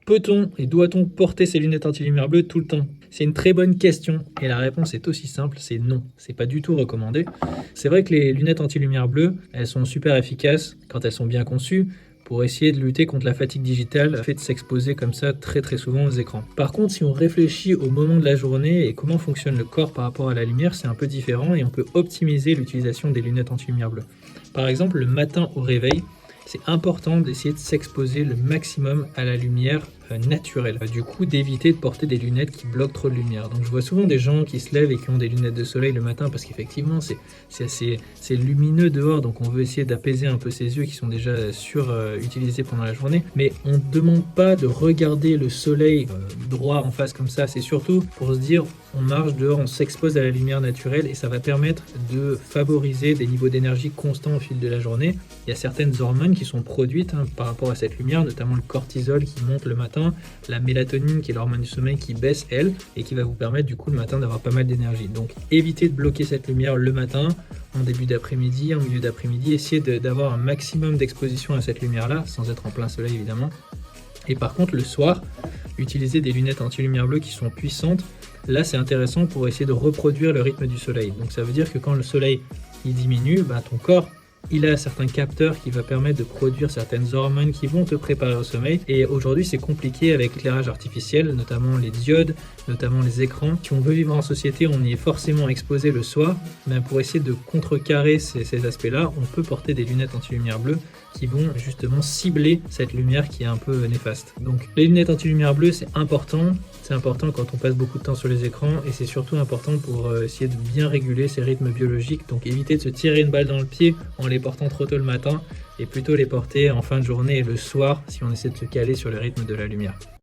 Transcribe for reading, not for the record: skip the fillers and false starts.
Peut-on et doit-on porter ses lunettes anti-lumière bleue tout le temps? C'est une très bonne question et la réponse est aussi simple, c'est non. C'est pas du tout recommandé. C'est vrai que les lunettes anti-lumière bleue, elles sont super efficaces quand elles sont bien conçues pour essayer de lutter contre la fatigue digitale, le fait de s'exposer comme ça très souvent aux écrans. Par contre, si on réfléchit au moment de la journée et comment fonctionne le corps par rapport à la lumière, c'est un peu différent et on peut optimiser l'utilisation des lunettes anti-lumière bleue. Par exemple, le matin au réveil, c'est important d'essayer de s'exposer le maximum à la lumière naturelle. Du coup, d'éviter de porter des lunettes qui bloquent trop de lumière. Donc je vois souvent des gens qui se lèvent et qui ont des lunettes de soleil le matin parce qu'effectivement c'est lumineux dehors, donc on veut essayer d'apaiser un peu ses yeux qui sont déjà surutilisés pendant la journée. Mais on ne demande pas de regarder le soleil droit en face comme ça, c'est surtout pour se dire on marche dehors, on s'expose à la lumière naturelle et ça va permettre de favoriser des niveaux d'énergie constants au fil de la journée. Il y a certaines hormones qui sont produites par rapport à cette lumière, notamment le cortisol qui monte le matin, la mélatonine qui est l'hormone du sommeil qui baisse elle et qui va vous permettre du coup le matin d'avoir pas mal d'énergie. Donc évitez de bloquer cette lumière le matin, en début d'après-midi, en milieu d'après-midi, essayez d'avoir un maximum d'exposition à cette lumière-là, sans être en plein soleil évidemment. Et par contre le soir, utilisez des lunettes anti-lumière bleue qui sont puissantes. Là c'est intéressant pour essayer de reproduire le rythme du soleil. Donc ça veut dire que quand le soleil il diminue, ton corps il a certains capteurs qui vont permettre de produire certaines hormones qui vont te préparer au sommeil. Et aujourd'hui, c'est compliqué avec l'éclairage artificiel, notamment les diodes, notamment les écrans. Si on veut vivre en société, on y est forcément exposé le soir. Mais pour essayer de contrecarrer ces aspects-là, on peut porter des lunettes anti-lumière bleue qui vont justement cibler cette lumière qui est un peu néfaste. Donc les lunettes anti-lumière bleue, c'est important. C'est important quand on passe beaucoup de temps sur les écrans et c'est surtout important pour essayer de bien réguler ses rythmes biologiques. Donc éviter de se tirer une balle dans le pied en les portant trop tôt le matin et plutôt les porter en fin de journée et le soir si on essaie de se caler sur le rythme de la lumière.